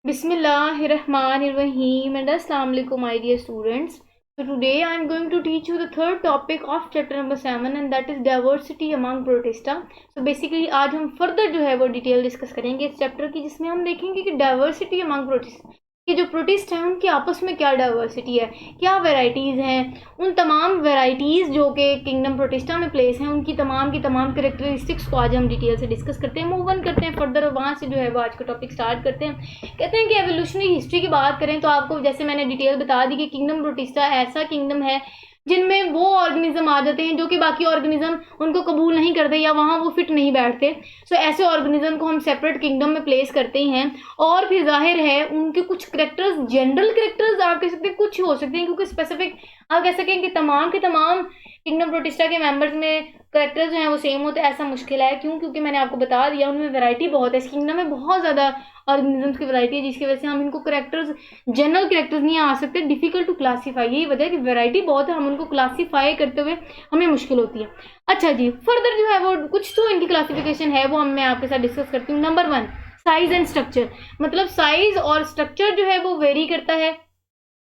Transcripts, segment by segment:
Bismillahirrahmanirrahim and Assalamu alaikum my dear students. So today I am going to teach you the third topic of chapter number 7 and that is diversity among protista. So basically आज हम further जो है वो detail discuss करेंगे इस chapter की, जिसमें हम देखेंगे कि डाइवर्सिटी अमंग प्रोटिस्ट कि जो प्रोटिस्ट हैं उनकी आपस में क्या डाइवर्सिटी है, क्या वेराइटीज़ हैं, उन तमाम वेराइटीज़ जो कि किंगडम प्रोटिस्टा में प्लेस हैं उनकी तमाम की तमाम करेक्टरिस्टिक्स को आज हम डिटेल से डिस्कस करते हैं। मूव ऑन करते हैं फर्दर, वहाँ से जो है वो आज का टॉपिक स्टार्ट करते हैं। कहते हैं कि एवोल्यूशनरी हिस्ट्री की बात करें तो आपको जैसे मैंने डिटेल बता दी कि किंगडम प्रोटिस्टा ऐसा किंगडम है जिनमें वो ऑर्गेनिज्म आ जाते हैं जो कि बाकी ऑर्गेनिज्म उनको कबूल नहीं करते या वहाँ वो फिट नहीं बैठते। सो ऐसे ऑर्गेनिज्म को हम सेपरेट किंगडम में प्लेस करते ही हैं। और फिर जाहिर है उनके कुछ करेक्टर्स, जनरल करेक्टर्स आप कह सकते हैं, कुछ हो सकते हैं क्योंकि स्पेसिफिक आप कह सकें कि तमाम के तमाम किंगडम प्रोटिस्टा के मेंबर्स में करेक्टर्स जो हैं वो सेम होते हैं, ऐसा मुश्किल है। क्यों? क्योंकि मैंने आपको बता दिया उनमें वैरायटी बहुत है। इस किंगडम में बहुत ज़्यादा ऑर्गेनिजम्स की वैरायटी है, जिसकी वजह से हम इनको करेक्टर्स, जनरल करेक्टर्स नहीं आ सकते, डिफिकल्ट टू क्लासीफाई। यही वजह है कि वैरायटी बहुत है, हम उनको क्लासीफाई करते हुए हमें मुश्किल होती है। अच्छा जी, फर्दर जो है वो कुछ तो इनकी क्लासिफिकेशन है, वो मैं आपके साथ डिस्कस करती हूँ। Number 1, size and structure. मतलब साइज और स्ट्रक्चर जो है वो वेरी करता है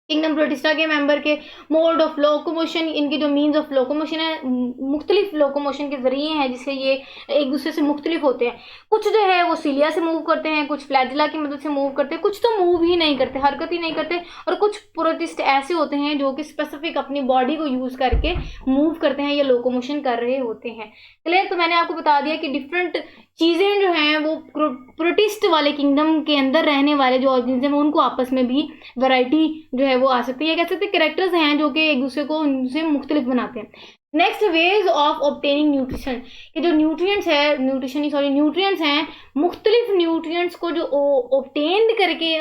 किंगडम प्रोटिस्टा के मेंबर के। मोड ऑफ लोकोमोशन, इनकी जो मीन्स ऑफ लोकोमोशन है, मुख्तलिफ लोकोमोशन के जरिए हैं जिससे ये एक दूसरे से मुख्तलिफ होते हैं। कुछ जो है वो सीलिया से मूव करते हैं, कुछ फ्लैजिला की मदद से मूव करते हैं, कुछ तो मूव ही नहीं करते, हरकत ही नहीं करते। और कुछ प्रोटिस्ट ऐसे होते हैं जो कि स्पेसिफिक अपनी बॉडी को यूज करके मूव करते हैं या लोकोमोशन कर रहे होते हैं। क्लियर? तो मैंने आपको बता दिया कि डिफरेंट चीज़ें जो हैं वो प्रोटिस्ट वाले किंगडम के अंदर रहने वाले जो ऑर्गेनिज्म हैं उनको आपस में भी वैरायटी जो है वो आ सकती है। ये कह सकते हैं कैरेक्टर्स हैं जो कि एक दूसरे को उनसे मुख्तलिफ बनाते हैं। Next, ways of obtaining nutrition. कि जो न्यूट्रिएंट्स है, न्यूट्रिएंट्स हैं, मुख्तलिफ न्यूट्रिएंट्स को जो ऑब्टेन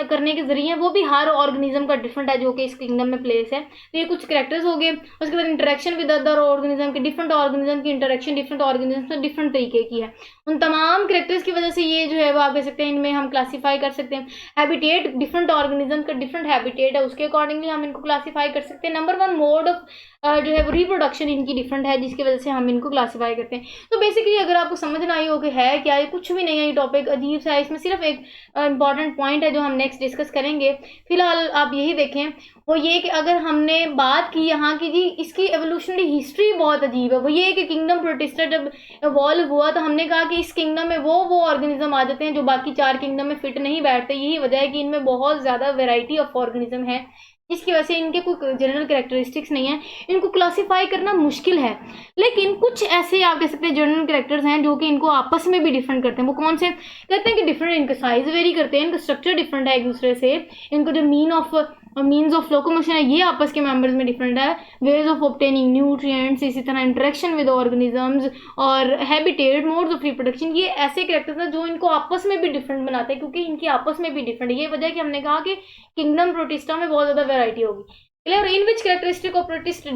करने के जरिए वो भी हर ऑर्गेनिज्म का डिफरेंट है जो कि इस किंगडम में प्लेस है। तो ये कुछ कैरेक्टर्स हो गए। उसके बाद इंटरेक्शन विद अदर ऑर्गेनिज्म के, डिफरेंट ऑर्गेनिज्म की इंटरेक्शन डिफरेंट ऑर्गेनिज्म से डिफरेंट तरीके की है। उन तमाम कैरेक्टर्स की वजह से ये जो है वो आप कह सकते हैं इनमें हम क्लासीफाई कर सकते हैं। हैबिटेट, डिफरेंट ऑर्गेनिज्म का डिफरेंट हैबिटेट है, उसके अकॉर्डिंगली हम इनको क्लासीफाई कर सकते हैं। नंबर 1, मोड ऑफ जो है वो रिप्रोडक्शन इनकी डिफरेंट है, जिसकी वजह से हम इनको क्लासीफाई करते हैं। तो बेसिकली अगर आपको समझ ना आई हो कि है क्या, ये कुछ भी नहीं है, ये टॉपिक अजीब सा है, इसमें सिर्फ एक इंपॉर्टेंट पॉइंट है जो हम नेक्स्ट डिस्कस करेंगे। फिलहाल आप यही देखें, वो ये कि अगर हमने बात की यहाँ की जी इसकी एवोल्यूशनरी हिस्ट्री बहुत अजीब है। वो ये कि किंगडम प्रोटिस्टा जब इवॉल्व हुआ तो हमने कहा कि इस किंगडम में वो ऑर्गेनिज्म आ जाते हैं जो बाकी 4 किंगडम में फिट नहीं बैठते। यही वजह है कि इनमें बहुत ज़्यादा वेराइटी ऑफ ऑर्गेनिज्म है, जिसकी वजह से इनके कोई जनरल कैरेक्टरिस्टिक्स नहीं है, इनको क्लासीफाई करना मुश्किल है। लेकिन कुछ ऐसे आप कह सकते हैं जनरल कैरेक्टर्स हैं जो कि इनको आपस में भी डिफरेंट करते हैं। वो कौन से? कहते हैं कि डिफरेंट, इनका साइज वेरी करते हैं, इनका स्ट्रक्चर डिफरेंट है एक दूसरे से, इनको जो मीन्स ऑफ लोकोमोशन है ये आपस के मेंबर्स में डिफरेंट है, वेज ऑफ ऑब्टेनिंग न्यूट्रिएंट्स, इसी तरह इंटरेक्शन विद ऑर्गेनिजम्स और हैबिटेट, मोड्स ऑफ रिप्रोडक्शन, ये ऐसे कैरेक्टर्स हैं जो इनको आपस में भी डिफरेंट बनाते हैं क्योंकि इनकी आपस में भी डिफरेंट है। ये वजह है कि हमने कहा कि किंगडम प्रोटिस्टा में बहुत ज़्यादा वेराइटी होगी। Clear? In which characteristic of protist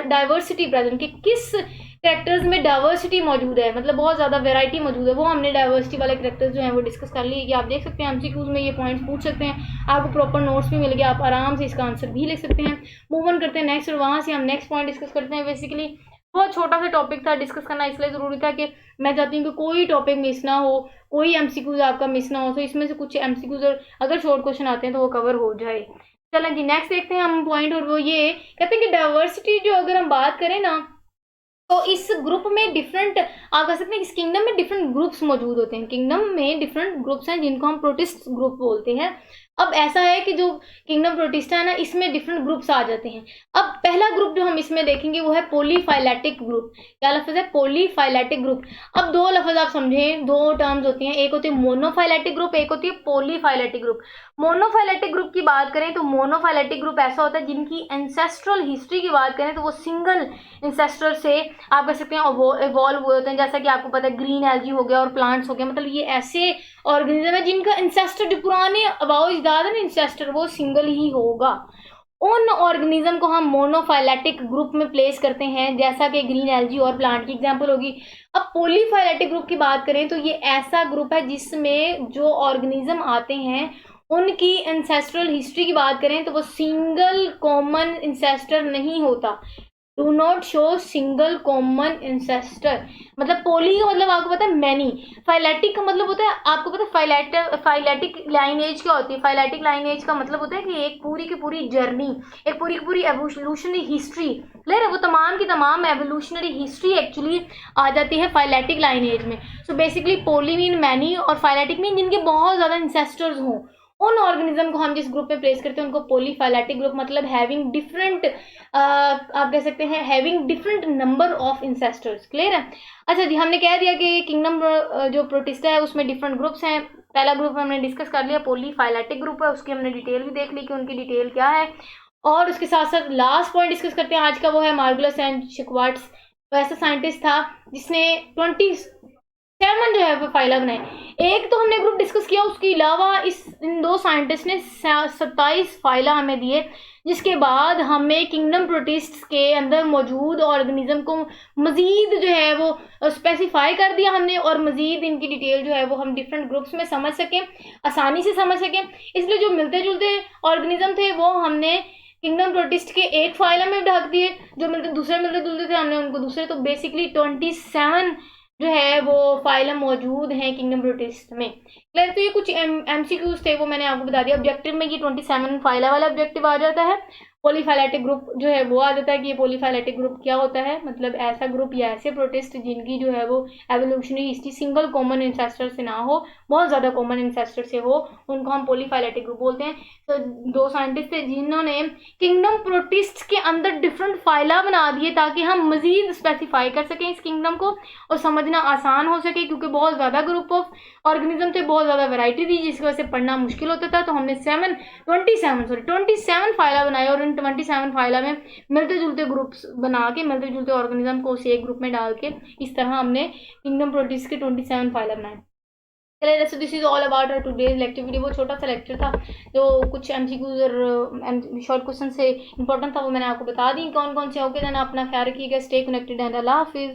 diversity present, कि किस कैरेक्टर्स में डाइवर्सिटी मौजूद है, मतलब बहुत ज़्यादा वेराइटी मौजूद है, वो हमने डाइवर्सिटी वाले कैरेक्टर्स जो हैं वो डिस्कस कर लिए। कि आप देख सकते हैं एमसीक्यूज में ये पॉइंट्स पूछ सकते हैं, आपको प्रॉपर नोट्स भी मिल गया, आप आराम से इसका आंसर भी लिख सकते हैं। मूव ऑन करते हैं नेक्स्ट, और वहाँ से हम नेक्स्ट पॉइंट डिस्कस करते हैं। बेसिकली बहुत छोटा सा टॉपिक था, डिस्कस करना इसलिए ज़रूरी था कि मैं चाहती हूँ कि कोई टॉपिक मिस ना हो, कोई एमसीक्यूज आपका मिस ना हो। तो इसमें से कुछ एमसीक्यूज अगर शॉर्ट क्वेश्चन आते हैं तो वो कवर हो जाए। चलें जी, नेक्स्ट देखते हैं हम पॉइंट, और वो ये कहते हैं कि डाइवर्सिटी जो अगर हम बात करें ना तो इस ग्रुप में डिफरेंट, आप कह सकते हैं इस किंगडम में डिफरेंट ग्रुप्स मौजूद होते हैं। किंगडम में डिफरेंट ग्रुप्स हैं जिनको हम प्रोटिस्ट ग्रुप बोलते हैं। अब ऐसा है कि जो किंगडम प्रोटिस्टा है ना, इसमें डिफरेंट ग्रुप्स आ जाते हैं। अब पहला ग्रुप जो हम इसमें देखेंगे वो है पॉलीफाइलेटिक ग्रुप। क्या लफ्ज है? Polyphyletic group. अब दो लफ्ज आप समझें, दो टर्म्स होती हैं, एक होती है मोनोफाइलेटिक ग्रुप, एक होती है पॉलीफाइलेटिक ग्रुप। मोनोफाइलेटिक ग्रुप की बात करें तो मोनोफाइलेटिक ग्रुप ऐसा होता है जिनकी एंसेस्ट्रल हिस्ट्री की बात करें तो वो सिंगल इंसेस्टर से आप कह सकते हैं इवॉल्व हुए होते हैं। जैसा कि आपको पता है ग्रीन एल्गी हो गया और प्लांट्स हो गया, मतलब ये ऐसे ऑर्गेनिज्म है जिनका इंसेस्टर, जो पुराने अबाव इजदाद है ना इंसेस्टर, वो सिंगल ही होगा। उन ऑर्गेनिज्म को हम मोनोफाइलेटिक ग्रुप में प्लेस करते हैं, जैसा कि ग्रीन एल्गी और प्लांट की एग्जांपल होगी। अब पॉलीफाइलेटिक ग्रुप की बात करें तो ये ऐसा ग्रुप है जिसमें जो ऑर्गेनिज्म आते हैं उनकी एंसेस्ट्रल हिस्ट्री की बात करें तो वो सिंगल कॉमन इंसेस्टर नहीं होता। Do not show single common ancestor. मतलब पोली का मतलब आपको पता है मैनी। फाइलेटिक का मतलब होता है, आपको पता है फाइलेटिक लाइनेज क्या होती है। फाइलेटिक लाइनेज का मतलब होता है कि एक पूरी की पूरी जर्नी, एक पूरी की पूरी एवोल्यूशनरी हिस्ट्री, क्लियर है, वो तमाम की तमाम एवोल्यूशनरी हिस्ट्री एक्चुअली आ जाती है फाइलेटिक लाइनेज में। सो बेसिकली पोली मीन मैनी और फाइलेटिक मीन जिनके बहुत ज़्यादा इंसेस्टर्स हों। उन ऑर्गेनिज्म को हम जिस ग्रुप में प्लेस करते हैं उनको पोलीफाइलेटिक ग्रुप, मतलब हैविंग डिफरेंट, आप कह सकते हैं having different number of ancestors, clear है। अच्छा जी, हमने कह दिया कि किंगडम जो प्रोटिस्टा है उसमें डिफरेंट ग्रुप्स हैं। पहला ग्रुप हमने डिस्कस कर लिया, पोलीफाइलेटिक ग्रुप है, उसकी हमने डिटेल भी देख ली कि उनकी डिटेल क्या है। और उसके साथ साथ लास्ट पॉइंट डिस्कस करते हैं आज का, वो है मार्गुलस एंड शिक्वार्ट्स। तो ऐसा साइंटिस्ट था जिसने 27 जो है वो फाइला बनाए। एक तो हमने ग्रुप डिस्कस किया, उसके अलावा इन दो साइंटिस्ट ने 27 फाइला हमें दिए, जिसके बाद हमें किंगडम प्रोटिस्ट्स के अंदर मौजूद ऑर्गेनिज्म को मजीद जो है वो स्पेसिफाई कर दिया हमने, और मजीद इनकी डिटेल जो है वो हम डिफरेंट ग्रुप्स में समझ सकें, आसानी से समझ सकें। इसलिए जो मिलते जुलते ऑर्गेनिज्म थे वो हमने किंगडम प्रोटिस्ट के एक फाइला में ढक दिए, जो मिलते जुलते थे हमने उनको दूसरे। तो बेसिकली 27 जो है वो फाइलम मौजूद हैं किंगडम प्रोटिस्ट में, क्लियर। तो ये कुछ एमसीक्यूज थे, वो मैंने आपको बता दिया। ऑब्जेक्टिव में ये 27 फाइला वाला ऑब्जेक्टिव आ जाता है। पॉलीफाइलेटिक ग्रुप जो है वो आ जाता है कि ये पॉलीफाइलेटिक ग्रुप क्या होता है, मतलब ऐसा ग्रुप या ऐसे प्रोटिस्ट जिनकी जो है वो evolutionary history single common ancestor से ना हो, बहुत ज़्यादा कॉमन इंसेस्टर से हो, उनको हम पॉलीफाइलेटिक ग्रुप बोलते हैं। तो दो साइंटिस्ट थे जिन्होंने किंगडम प्रोटिस्ट के अंदर डिफरेंट फाइला बना दिए ताकि हम मजीद स्पेसिफाई कर सकें इस किंगडम को और समझना आसान हो सके, क्योंकि बहुत ज़्यादा ग्रुप ऑफ ऑर्गेनिज्म थे, बहुत ज़्यादा वैरायटी थी, जिसकी वजह से पढ़ना मुश्किल होता था। तो हमने 27 फाइला बनाए, और इन 27 फाइला में मिलते जुलते ग्रुप्स बना के, मिलते जुलते ऑर्गेनिज्म को उसी एक ग्रुप में डाल के, इस तरह हमने किंगडम प्रोटिस्ट के 27 फाइला बनाए। चलिए, so this is all about our today's lecture video. वो छोटा सा लेक्चर था, जो कुछ एमसीक्यूज और शॉर्ट क्वेश्चन से इंपॉर्टेंट था, वो मैंने आपको बता दी कौन कौन से। ओके देन, अपना ख्याल रखिएगा, स्टे कनेक्टेड एंड अल्लाह हाफिज़।